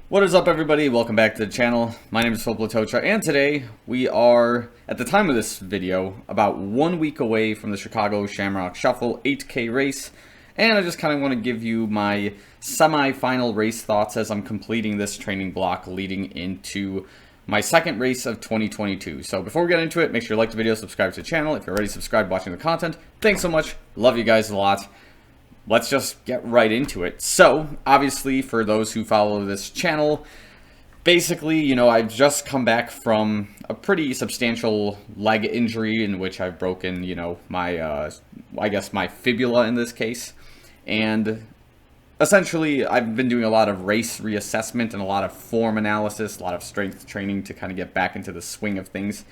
What is up, everybody? Welcome back to the channel. My name is Filip Latocha, and today we are, at the time of this video, about 1 week away from the Chicago Shamrock Shuffle 8K race, and I just kind of want to give you my semi-final race thoughts as I'm completing this training block leading into my second race of 2022. So before we get into it, make sure you like the video, subscribe to the channel. If you're already subscribed watching the content, thanks so much. Love you guys a lot. Let's just get right into it. So, obviously, for those who follow this channel, basically, I've just come back from a pretty substantial leg injury in which I've broken, my, I guess my fibula in this case. And essentially, I've been doing a lot of race reassessment and a lot of form analysis, a lot of strength training to kind of get back into the swing of things.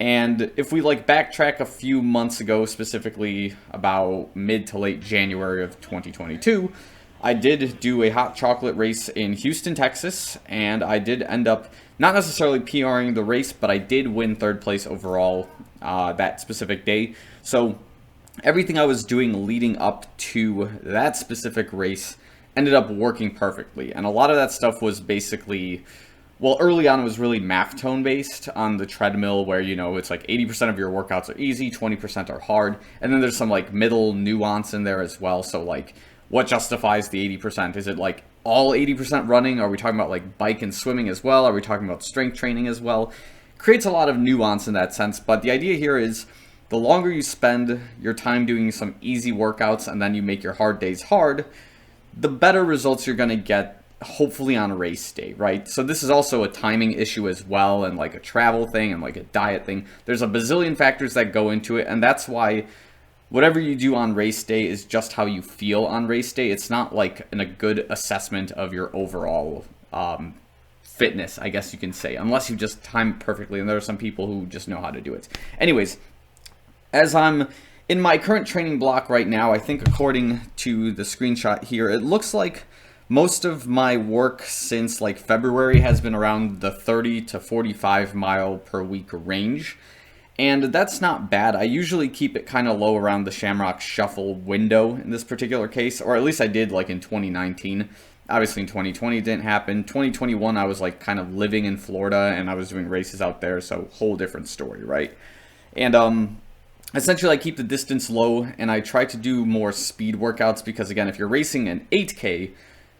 And if we backtrack a few months ago, specifically about mid to late January of 2022, I did do a hot chocolate race in Houston, Texas, and I did end up not necessarily PRing the race, but I did win third place overall that specific day. So everything I was doing leading up to that specific race ended up working perfectly. And a lot of that stuff was basically, well, early on it was really math tone based on the treadmill where, it's like 80% of your workouts are easy, 20% are hard. And then there's some middle nuance in there as well. So what justifies the 80%? Is it all 80% running? Are we talking about bike and swimming as well? Are we talking about strength training as well? Creates a lot of nuance in that sense. But the idea here is the longer you spend your time doing some easy workouts and then you make your hard days hard, the better results you're going to get, hopefully on a race day, right? So this is also a timing issue as well, and a travel thing and a diet thing. There's a bazillion factors that go into it, and that's why whatever you do on race day is just how you feel on race day. It's not a good assessment of your overall fitness, I guess you can say, unless you just time it perfectly, and there are some people who just know how to do it. Anyways, as I'm in my current training block right now, I think according to the screenshot here, it looks like most of my work since February has been around the 30 to 45 mile per week range. And that's not bad. I usually keep it kind of low around the Shamrock Shuffle window in this particular case, or at least I did in 2019. Obviously in 2020 it didn't happen. 2021 I was kind of living in Florida and I was doing races out there, so whole different story, right? And essentially I keep the distance low and I try to do more speed workouts because, again, if you're racing an 8K,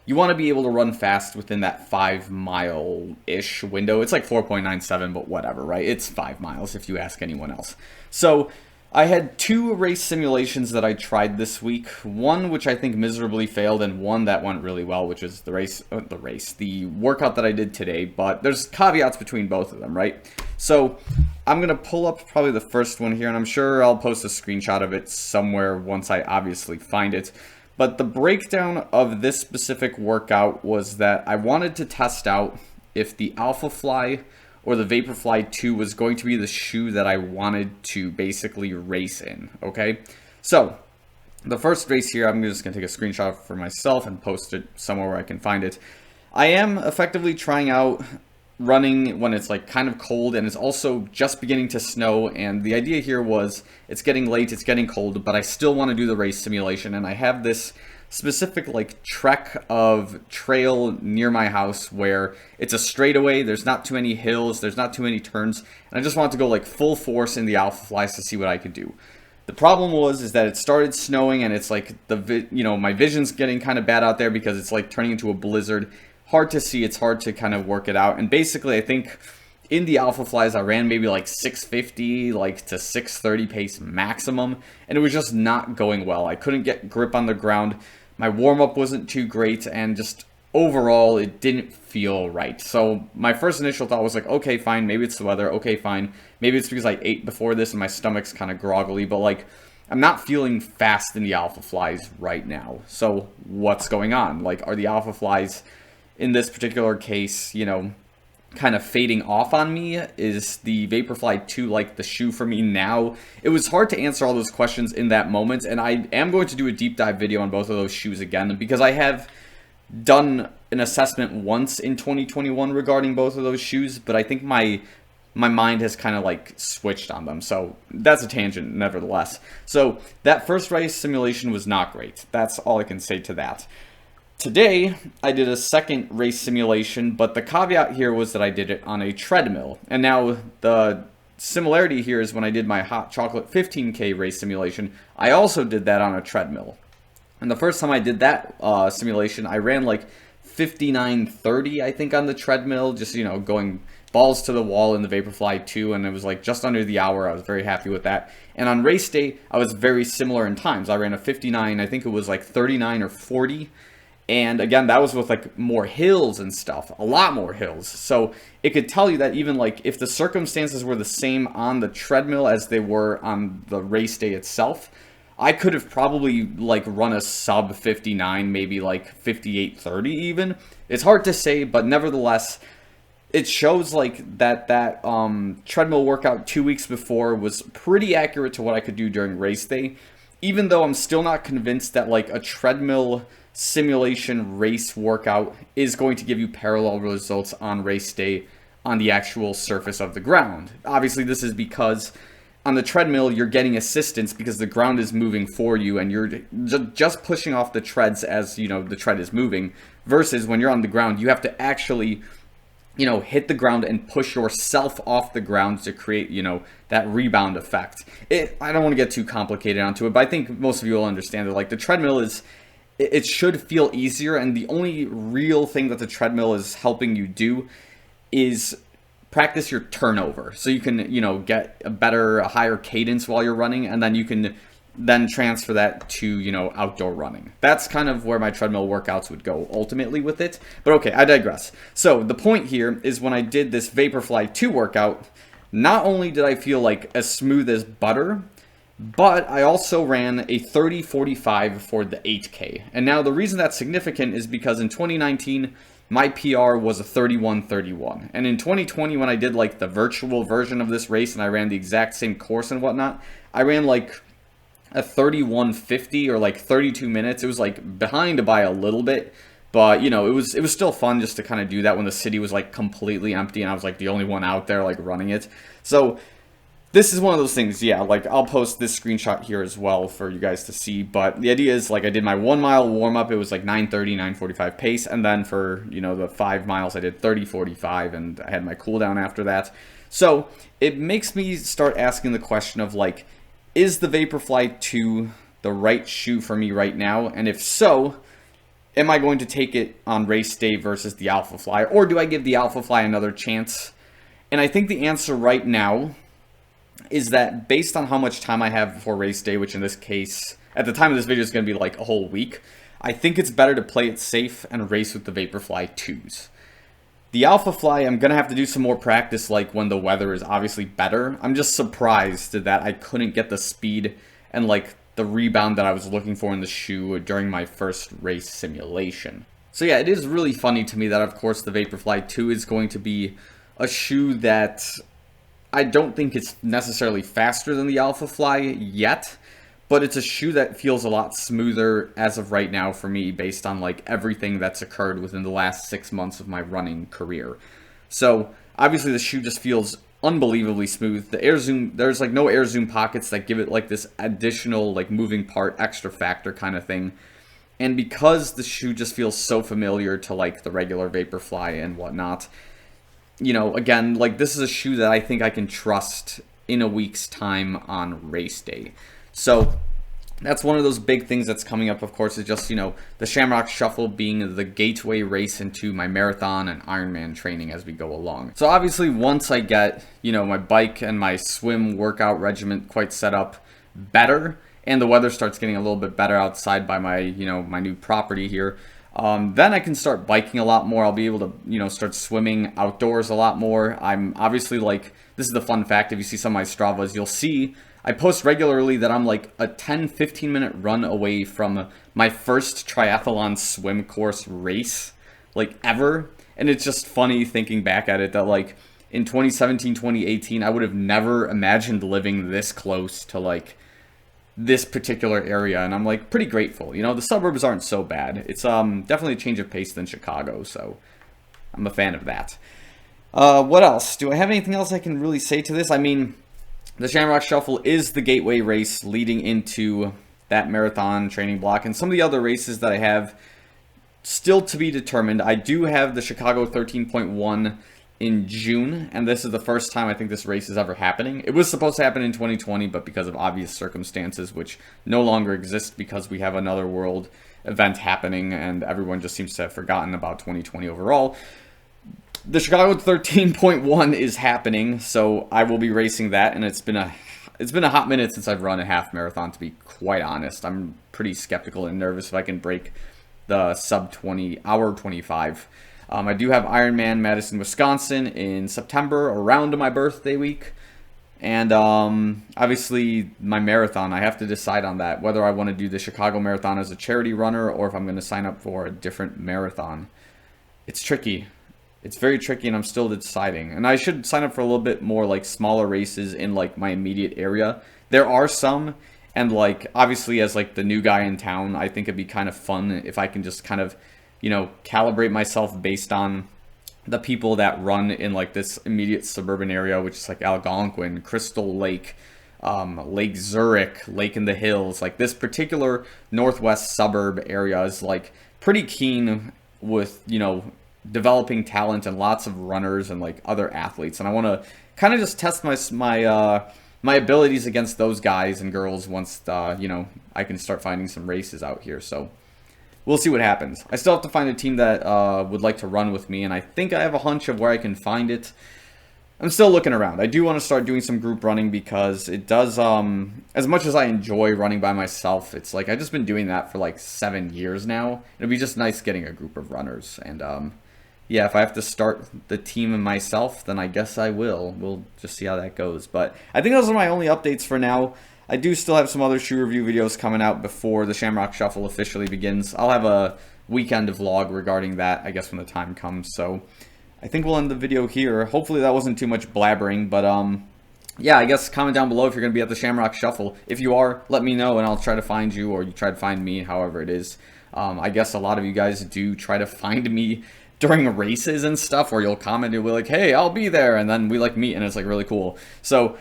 you want to be able to run fast within that 5 mile-ish window. It's 4.97, but whatever, right? It's 5 miles if you ask anyone else. So I had 2 race simulations that I tried this week. One which I think miserably failed, and one that went really well, which is the workout that I did today. But there's caveats between both of them, right? So I'm going to pull up probably the first one here, and I'm sure I'll post a screenshot of it somewhere once I obviously find it. But the breakdown of this specific workout was that I wanted to test out if the Alpha Fly or the Vaporfly 2 was going to be the shoe that I wanted to basically race in, okay? So, the first race here, I'm just going to take a screenshot for myself and post it somewhere where I can find it. I am effectively trying out running when it's kind of cold and it's also just beginning to snow, and the idea here was it's getting late, it's getting cold, but I still want to do the race simulation, and I have this specific trek of trail near my house where it's a straightaway, there's not too many hills, there's not too many turns, and I just want to go full force in the Alpha Flies to see what I could do. The problem is that it started snowing and it's my vision's getting kind of bad out there because it's turning into a blizzard. Hard to see, it's hard to kind of work it out. And basically, I think in the Alpha Flies, I ran maybe 650 to 630 pace maximum, and it was just not going well. I couldn't get grip on the ground. My warm-up wasn't too great, and just overall, it didn't feel right. So my first initial thought was okay, fine, maybe it's the weather. Okay, fine. Maybe it's because I ate before this and my stomach's kind of groggly, but I'm not feeling fast in the Alpha Flies right now. So what's going on? Are the Alpha Flies in this particular case, kind of fading off on me? Is the Vaporfly 2 the shoe for me now? It was hard to answer all those questions in that moment, and I am going to do a deep dive video on both of those shoes again, because I have done an assessment once in 2021 regarding both of those shoes, but I think my mind has kind of switched on them. So that's a tangent nevertheless. So that first race simulation was not great. That's all I can say to that. Today, I did a second race simulation, but the caveat here was that I did it on a treadmill. And now the similarity here is when I did my hot chocolate 15K race simulation, I also did that on a treadmill. And the first time I did that simulation, I ran like 59:30, I think, on the treadmill, just, you know, going balls to the wall in the Vaporfly 2, and it was like just under the hour. I was very happy with that. And on race day, I was very similar in times. I ran a 59, I think it was like 39 or 40. And again, that was with like more hills and stuff, a lot more hills. So it could tell you that even like if the circumstances were the same on the treadmill as they were on the race day itself, I could have probably like run a sub 59, maybe like 58:30 even. It's hard to say, but nevertheless, it shows like that treadmill workout 2 weeks before was pretty accurate to what I could do during race day, even though I'm still not convinced that like a treadmill simulation race workout is going to give you parallel results on race day on the actual surface of the ground. Obviously, this is because on the treadmill, you're getting assistance because the ground is moving for you and you're just pushing off the treads as, you know, the tread is moving, versus when you're on the ground, you have to actually, you know, hit the ground and push yourself off the ground to create, you know, that rebound effect. I don't want to get too complicated onto it, but I think most of you will understand that like the treadmill is, it should feel easier, and the only real thing that the treadmill is helping you do is practice your turnover, so you can, you know, get a higher cadence while you're running, and then you can then transfer that to, you know, outdoor running. That's kind of where my treadmill workouts would go ultimately with it. But okay, I digress. So the point here is when I did this Vaporfly 2 workout, not only did I feel like as smooth as butter, but I also ran a 30:45 for the 8K. And now the reason that's significant is because in 2019, my PR was a 31:31. And in 2020, when I did like the virtual version of this race and I ran the exact same course and whatnot, I ran like a 31:50 or like 32 minutes. It was like behind by a little bit, but you know, it was still fun just to kind of do that when the city was like completely empty and I was like the only one out there like running it. So this is one of those things, yeah, like I'll post this screenshot here as well for you guys to see, but the idea is like I did my 1 mile warm up, it was like 9:30, 9:45 pace, and then for, you know, the 5 miles I did 30:45 and I had my cool down after that. So it makes me start asking the question of like, is the Vaporfly 2 the right shoe for me right now? And if so, am I going to take it on race day versus the Alphafly, or do I give the Alphafly another chance? And I think the answer right now is that based on how much time I have before race day, which in this case, at the time of this video is going to be like a whole week, I think it's better to play it safe and race with the Vaporfly 2s. The Alphafly, I'm going to have to do some more practice like when the weather is obviously better. I'm just surprised that I couldn't get the speed and like the rebound that I was looking for in the shoe during my first race simulation. So yeah, it is really funny to me that of course the Vaporfly 2 is going to be a shoe that I don't think it's necessarily faster than the Alphafly yet, but it's a shoe that feels a lot smoother as of right now for me based on like everything that's occurred within the last 6 months of my running career. So obviously the shoe just feels unbelievably smooth. The air zoom, there's like no air zoom pockets that give it like this additional like moving part extra factor kind of thing. And because the shoe just feels so familiar to like the regular Vaporfly and whatnot, you know, again, like this is a shoe that I think I can trust in a week's time on race day. So that's one of those big things that's coming up, of course, is just, you know, the Shamrock Shuffle being the gateway race into my marathon and Ironman training as we go along. So obviously once I get, you know, my bike and my swim workout regimen quite set up better, and the weather starts getting a little bit better outside by my, you know, my new property here, then I can start biking a lot more. I'll be able to, you know, start swimming outdoors a lot more. I'm obviously like, this is the fun fact, if you see some of my Stravas, you'll see I post regularly that I'm like a 10-15 minute run away from my first triathlon swim course race, like ever. And it's just funny thinking back at it that like in 2017, 2018, I would have never imagined living this close to like this particular area, and I'm like pretty grateful. You know, the suburbs aren't so bad. It's definitely a change of pace than Chicago, so I'm a fan of that. What else? Do I have anything else I can really say to this? I mean, the Shamrock Shuffle is the gateway race leading into that marathon training block, and some of the other races that I have, still to be determined. I do have the Chicago 13.1 in June, and this is the first time I think this race is ever happening. It was supposed to happen in 2020, but because of obvious circumstances, which no longer exist because we have another world event happening, and everyone just seems to have forgotten about 2020 overall. The Chicago 13.1 is happening, so I will be racing that, and it's been a hot minute since I've run a half marathon, to be quite honest. I'm pretty skeptical and nervous if I can break the sub 20 hour 25. I do have Ironman Madison, Wisconsin in September, around my birthday week. And obviously my marathon, I have to decide on that, whether I want to do the Chicago Marathon as a charity runner or if I'm going to sign up for a different marathon. It's tricky. It's very tricky, and I'm still deciding. And I should sign up for a little bit more like smaller races in like my immediate area. There are some, and like obviously as like the new guy in town, I think it'd be kind of fun if I can just kind of, you know, calibrate myself based on the people that run in like this immediate suburban area, which is like Algonquin, Crystal Lake, Lake Zurich, Lake in the Hills. Like this particular northwest suburb area is like pretty keen with, you know, developing talent and lots of runners and like other athletes, and I want to kind of just test my abilities against those guys and girls once you know, I can start finding some races out here. So we'll see what happens. I still have to find a team that would like to run with me, and I think I have a hunch of where I can find it. I'm still looking around. I do want to start doing some group running because it does, as much as I enjoy running by myself, it's like I've just been doing that for like 7 years now. It'd be just nice getting a group of runners, and yeah, if I have to start the team myself, then I guess I will. We'll just see how that goes. But I think those are my only updates for now. I do still have some other shoe review videos coming out before the Shamrock Shuffle officially begins. I'll have a weekend vlog regarding that, I guess, when the time comes. So I think we'll end the video here. Hopefully that wasn't too much blabbering, but yeah, I guess comment down below if you're going to be at the Shamrock Shuffle. If you are, let me know, and I'll try to find you, or you try to find me, however it is. I guess a lot of you guys do try to find me during races and stuff, where you'll comment and you'll be like, hey, I'll be there, and then we like meet, and it's like really cool. So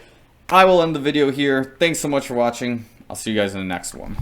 I will end the video here. Thanks so much for watching. I'll see you guys in the next one.